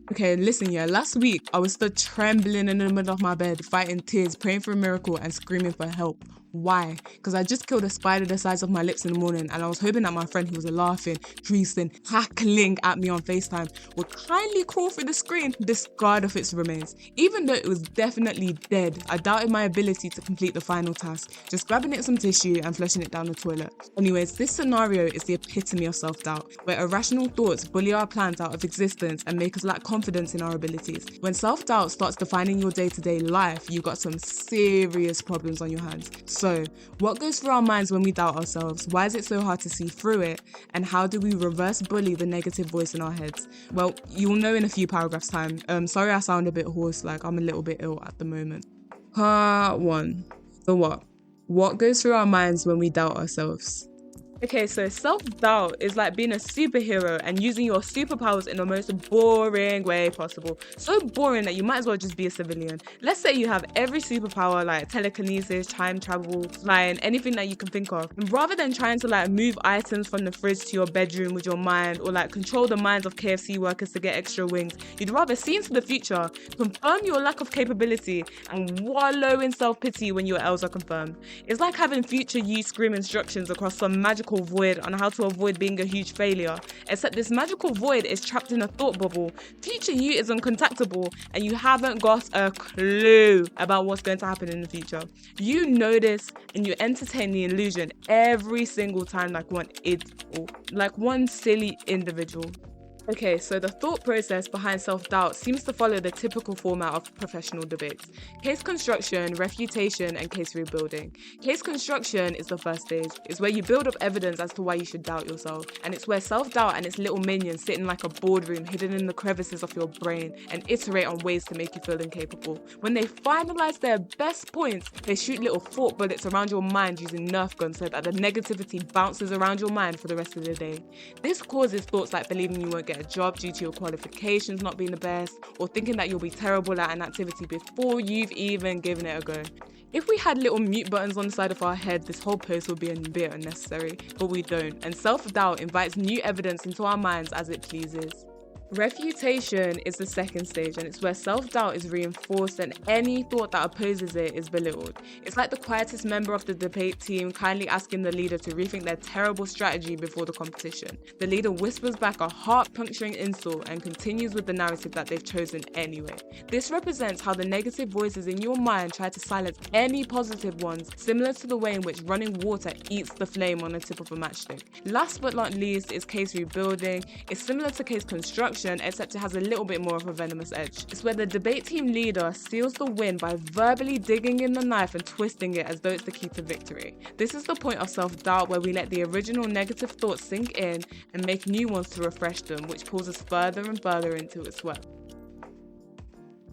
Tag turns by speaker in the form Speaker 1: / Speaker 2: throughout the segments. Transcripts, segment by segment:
Speaker 1: Okay, listen, yeah, last week I was stood trembling in the middle of my bed, fighting tears, praying for a miracle, and screaming for help. Why? Because I just killed a spider the size of my lips in the morning, and I was hoping that my friend who was laughing, creasing, cackling at me on FaceTime would kindly crawl through the screen, discard of its remains. Even though it was definitely dead, I doubted my ability to complete the final task, just grabbing it some tissue and flushing it down the toilet. Anyways, this scenario is the epitome of self-doubt, where irrational thoughts bully our plans out of existence and make us lack confidence in our abilities. When self-doubt starts defining your day-to-day life, you got some serious problems on your hands. So, what goes through our minds when we doubt ourselves? Why is it so hard to see through it? And how do we reverse bully the negative voice in our heads? Well, you'll know in a few paragraphs' time. Sorry I sound a bit hoarse, like I'm a little bit ill at the moment. Part 1. The what? What goes through our minds when we doubt ourselves? Okay, so self-doubt is like being a superhero and using your superpowers in the most boring way possible. So boring that you might as well just be a civilian. Let's say you have every superpower like telekinesis, time travel, flying, anything that you can think of. And rather than trying to like move items from the fridge to your bedroom with your mind or like control the minds of KFC workers to get extra wings, you'd rather see into the future, confirm your lack of capability, and wallow in self-pity when your L's are confirmed. It's like having future you scream instructions across some magical void on how to avoid being a huge failure, except this magical void is trapped in a thought bubble. Future you is uncontactable and you haven't got a clue about what's going to happen in the future. You know this and you entertain the illusion every single time like one silly individual. Okay, so the thought process behind self-doubt seems to follow the typical format of professional debates: case construction, refutation, and case rebuilding. Case construction is the first stage. It's where you build up evidence as to why you should doubt yourself. And it's where self-doubt and its little minions sit in like a boardroom hidden in the crevices of your brain and iterate on ways to make you feel incapable. When they finalize their best points, they shoot little thought bullets around your mind using Nerf guns so that the negativity bounces around your mind for the rest of the day. This causes thoughts like believing you won't get a job due to your qualifications not being the best, or thinking that you'll be terrible at an activity before you've even given it a go. If we had little mute buttons on the side of our head, this whole post would be a bit unnecessary, but we don't, and self-doubt invites new evidence into our minds as it pleases. Refutation is the second stage, and it's where self-doubt is reinforced and any thought that opposes it is belittled. It's like the quietest member of the debate team kindly asking the leader to rethink their terrible strategy before the competition. The leader whispers back a heart-puncturing insult and continues with the narrative that they've chosen anyway. This represents how the negative voices in your mind try to silence any positive ones, similar to the way in which running water eats the flame on the tip of a matchstick. Last but not least is case rebuilding. It's similar to case construction, except it has a little bit more of a venomous edge. It's where the debate team leader seals the win by verbally digging in the knife and twisting it as though it's the key to victory. This is the point of self-doubt, where we let the original negative thoughts sink in and make new ones to refresh them, which pulls us further and further into its web.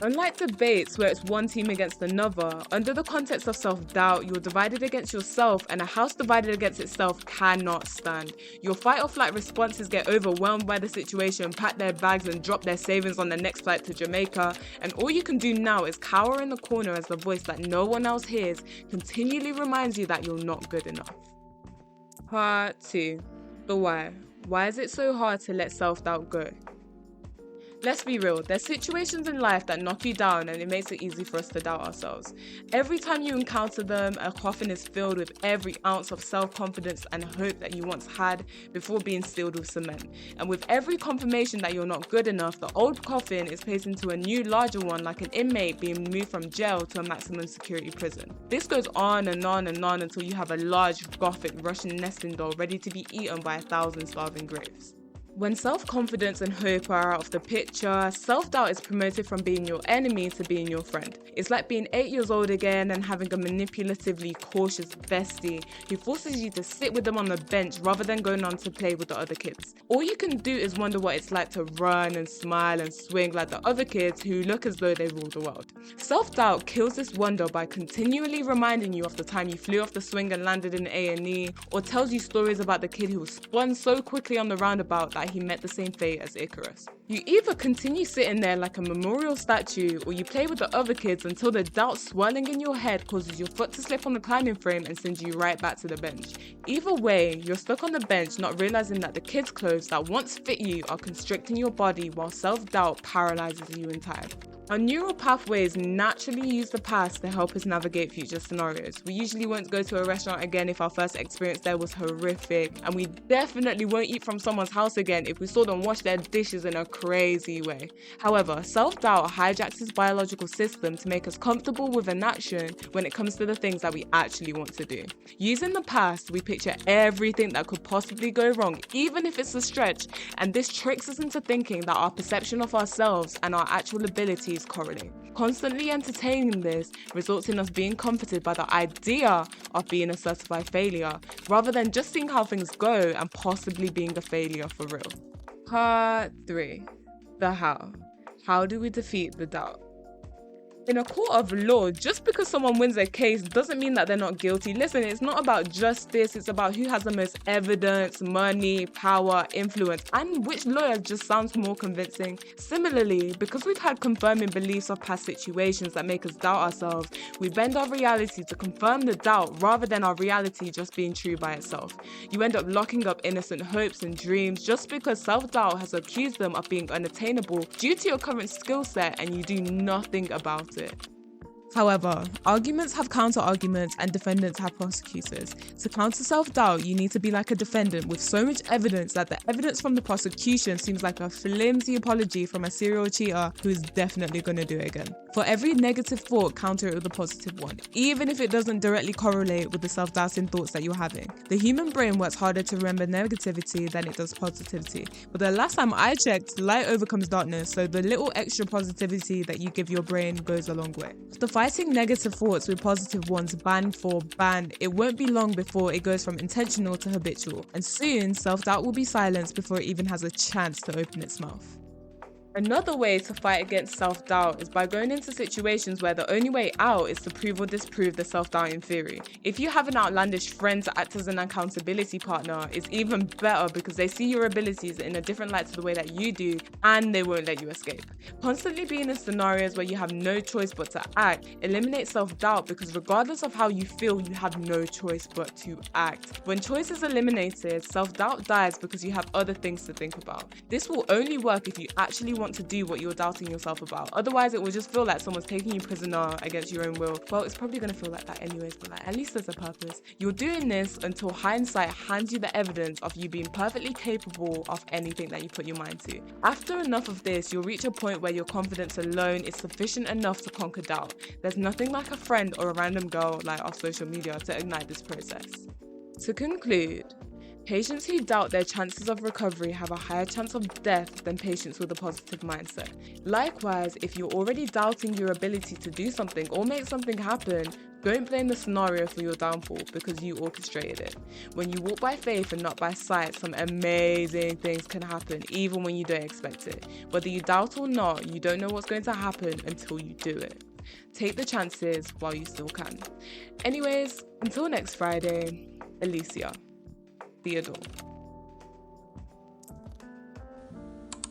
Speaker 1: Unlike debates where it's one team against another, under the context of self-doubt, you're divided against yourself, and a house divided against itself cannot stand. Your fight or flight responses get overwhelmed by the situation, pack their bags and drop their savings on the next flight to Jamaica, and all you can do now is cower in the corner as the voice that no one else hears continually reminds you that you're not good enough. Part 2. The why. Why is it so hard to let self-doubt go? Let's be real, there's situations in life that knock you down and it makes it easy for us to doubt ourselves. Every time you encounter them, a coffin is filled with every ounce of self-confidence and hope that you once had before being sealed with cement. And with every confirmation that you're not good enough, the old coffin is placed into a new, larger one, like an inmate being moved from jail to a maximum security prison. This goes on and on and on until you have a large, gothic Russian nesting doll ready to be eaten by 1,000 starving graves. When self-confidence and hope are out of the picture, self-doubt is promoted from being your enemy to being your friend. It's like being 8 years old again and having a manipulatively cautious bestie who forces you to sit with them on the bench rather than going on to play with the other kids. All you can do is wonder what it's like to run and smile and swing like the other kids who look as though they rule the world. Self-doubt kills this wonder by continually reminding you of the time you flew off the swing and landed in A&E, or tells you stories about the kid who was spun so quickly on the roundabout that that he met the same fate as Icarus. You either continue sitting there like a memorial statue, or you play with the other kids until the doubt swirling in your head causes your foot to slip on the climbing frame and sends you right back to the bench. Either way, you're stuck on the bench not realizing that the kids' clothes that once fit you are constricting your body while self-doubt paralyzes you in time. Our neural pathways naturally use the past to help us navigate future scenarios. We usually won't go to a restaurant again if our first experience there was horrific, and we definitely won't eat from someone's house again if we saw them wash their dishes in a crazy way. However, self-doubt hijacks this biological system to make us comfortable with an action when it comes to the things that we actually want to do. Using the past, we picture everything that could possibly go wrong, even if it's a stretch, and this tricks us into thinking that our perception of ourselves and our actual abilities correlate. Constantly entertaining this results in us being comforted by the idea of being a certified failure, rather than just seeing how things go and possibly being the failure for real. Part 3. The how. How do we defeat the doubt? In a court of law, just because someone wins a case doesn't mean that they're not guilty. Listen, it's not about justice, it's about who has the most evidence, money, power, influence, and which lawyer just sounds more convincing. Similarly, because we've had confirming beliefs of past situations that make us doubt ourselves, we bend our reality to confirm the doubt rather than our reality just being true by itself. You end up locking up innocent hopes and dreams just because self-doubt has accused them of being unattainable due to your current skill set, and you do nothing about it. However, arguments have counter-arguments and defendants have prosecutors. To counter self-doubt, you need to be like a defendant with so much evidence that the evidence from the prosecution seems like a flimsy apology from a serial cheater who is definitely going to do it again. For every negative thought, counter it with a positive one, even if it doesn't directly correlate with the self-doubting thoughts that you're having. The human brain works harder to remember negativity than it does positivity. But the last time I checked, light overcomes darkness, so the little extra positivity that you give your brain goes a long way. After fighting negative thoughts with positive ones band for band, it won't be long before it goes from intentional to habitual, and soon self-doubt will be silenced before it even has a chance to open its mouth. Another way to fight against self-doubt is by going into situations where the only way out is to prove or disprove the self-doubting theory. If you have an outlandish friend to act as an accountability partner, it's even better because they see your abilities in a different light to the way that you do, and they won't let you escape. Constantly being in scenarios where you have no choice but to act eliminates self-doubt, because regardless of how you feel, you have no choice but to act. When choice is eliminated, self-doubt dies because you have other things to think about. This will only work if you actually want to do what you're doubting yourself about. Otherwise, it will just feel like someone's taking you prisoner against your own will. Well, it's probably going to feel like that anyways, but at least there's a purpose. You're doing this until hindsight hands you the evidence of you being perfectly capable of anything that you put your mind to. After enough of this, you'll reach a point where your confidence alone is sufficient enough to conquer doubt. There's nothing like a friend or a random girl like off social media to ignite this process. To conclude, patients who doubt their chances of recovery have a higher chance of death than patients with a positive mindset. Likewise, if you're already doubting your ability to do something or make something happen, don't blame the scenario for your downfall because you orchestrated it. When you walk by faith and not by sight, some amazing things can happen even when you don't expect it. Whether you doubt or not, you don't know what's going to happen until you do it. Take the chances while you still can. Anyways, until next Friday, Alicia. Theodore.